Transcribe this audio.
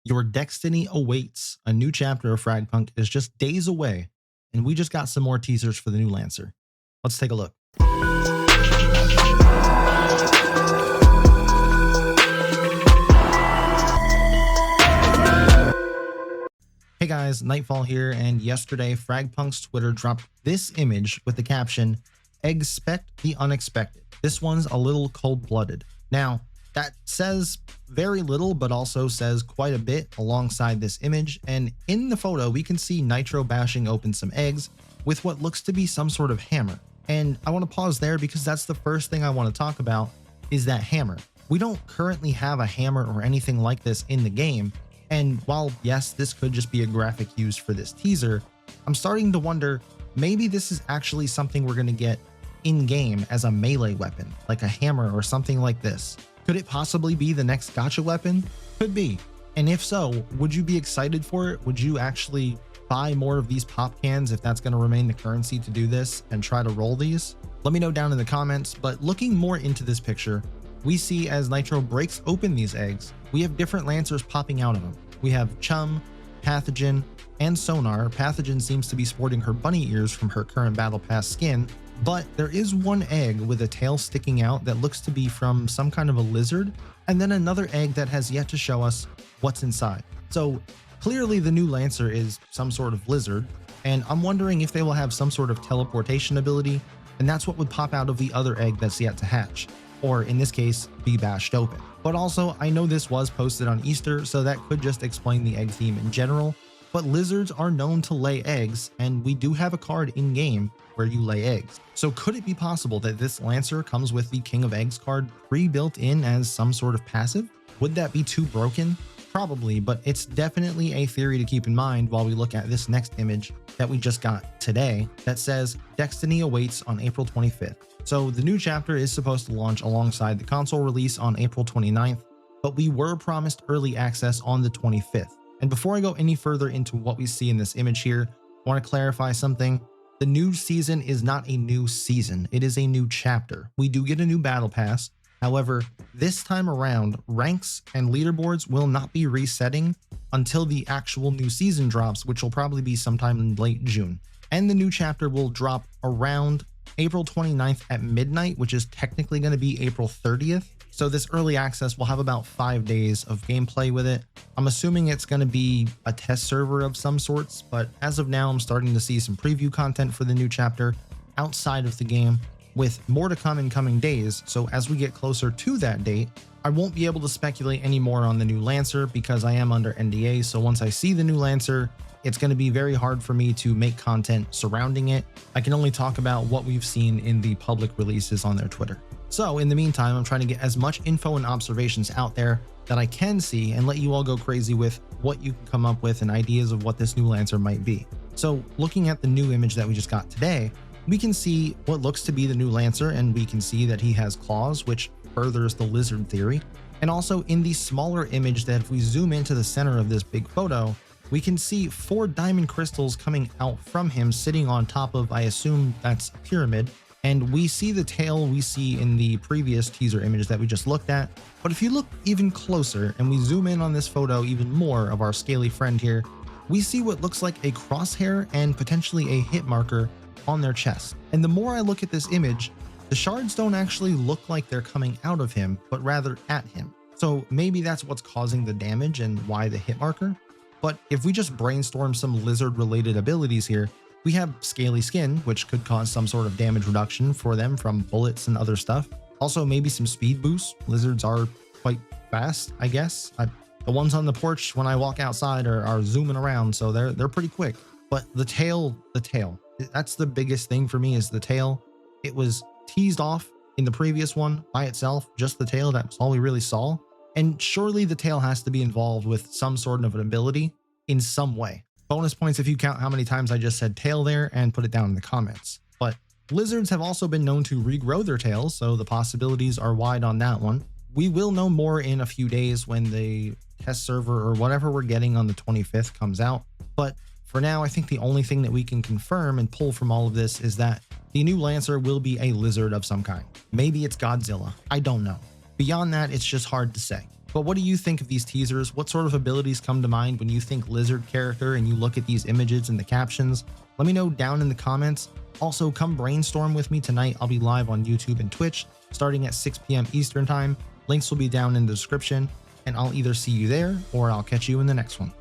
Your destiny awaits. A new chapter of FragPunk is just days away, and we just got some more teasers for the new Lancer. Let's take a look. Hey guys, Nightfall here, and yesterday FragPunk's Twitter dropped this image with the caption, "Expect the unexpected." This one's a little cold-blooded. Now, that says very little, but also says quite a bit alongside this image, and in the photo we can see Nitro bashing open some eggs with what looks to be some sort of hammer. And I want to pause there because that's the first thing I want to talk about, is that hammer. We don't currently have a hammer or anything like this in the game, and while yes, this could just be a graphic used for this teaser, I'm starting to wonder, maybe this is actually something we're going to get in-game as a melee weapon, like a hammer or something like this. Could it possibly be the next gacha weapon? Could be. And if so, would you be excited for it? Would you actually buy more of these pop cans if that's going to remain the currency to do this and try to roll these? Let me know down in the comments. But looking more into this picture, we see as Nitro breaks open these eggs, we have different Lancers popping out of them. We have Chum, Pathogen, and Sonar. Pathogen seems to be sporting her bunny ears from her current Battle Pass skin, but there is one egg with a tail sticking out that looks to be from some kind of a lizard, and then another egg that has yet to show us what's inside. So clearly the new Lancer is some sort of lizard, and I'm wondering if they will have some sort of teleportation ability, and that's what would pop out of the other egg that's yet to hatch, or in this case, be bashed open. But also, I know this was posted on Easter, so that could just explain the egg theme in general, but lizards are known to lay eggs, and we do have a card in-game where you lay eggs. So could it be possible that this Lancer comes with the King of Eggs card pre-built in as some sort of passive? Would that be too broken? Probably, but it's definitely a theory to keep in mind while we look at this next image that we just got today that says Destiny awaits on April 25th. So the new chapter is supposed to launch alongside the console release on April 29th, but we were promised early access on the 25th. And before I go any further into what we see in this image here, I want to clarify something. The new season is not a new season, it is a new chapter. We do get a new battle pass. However, this time around, ranks and leaderboards will not be resetting until the actual new season drops, which will probably be sometime in late June. And the new chapter will drop around April 29th at midnight, which is technically going to be April 30th. So this early access will have about 5 days of gameplay with it. I'm assuming it's going to be a test server of some sorts, but as of now, I'm starting to see some preview content for the new chapter outside of the game, with more to come in coming days. So as we get closer to that date, I won't be able to speculate any more on the new Lancer because I am under NDA. So once I see the new Lancer, it's going to be very hard for me to make content surrounding it. I can only talk about what we've seen in the public releases on their Twitter. So in the meantime, I'm trying to get as much info and observations out there that I can see and let you all go crazy with what you can come up with and ideas of what this new Lancer might be. So looking at the new image that we just got today, we can see what looks to be the new Lancer, and we can see that he has claws, which furthers the lizard theory. And also in the smaller image that if we zoom into the center of this big photo, we can see 4 diamond crystals coming out from him sitting on top of, I assume that's a pyramid. And we see the tail we see in the previous teaser image that we just looked at. But if you look even closer and we zoom in on this photo even more of our scaly friend here, we see what looks like a crosshair and potentially a hit marker on their chest. And the more I look at this image, the shards don't actually look like they're coming out of him, but rather at him. So maybe that's what's causing the damage and why the hit marker. But if we just brainstorm some lizard related abilities here, we have scaly skin, which could cause some sort of damage reduction for them from bullets and other stuff. Also maybe some speed boost. Lizards are quite fast, I guess. The ones on the porch when I walk outside are zooming around, so they're pretty quick. But the tail, that's the biggest thing for me, is the tail. It was teased off in the previous one by itself, just the tail, that's all we really saw. And surely the tail has to be involved with some sort of an ability in some way. Bonus points if you count how many times I just said tail there and put it down in the comments. But lizards have also been known to regrow their tails, so the possibilities are wide on that one. We will know more in a few days when the test server or whatever we're getting on the 25th comes out. But for now, I think the only thing that we can confirm and pull from all of this is that the new Lancer will be a lizard of some kind. Maybe it's Godzilla. I don't know. Beyond that, it's just hard to say. But what do you think of these teasers? What sort of abilities come to mind when you think lizard character and you look at these images and the captions? Let me know down in the comments. Also, come brainstorm with me tonight. I'll be live on YouTube and Twitch starting at 6 p.m. Eastern time. Links will be down in the description, and I'll either see you there or I'll catch you in the next one.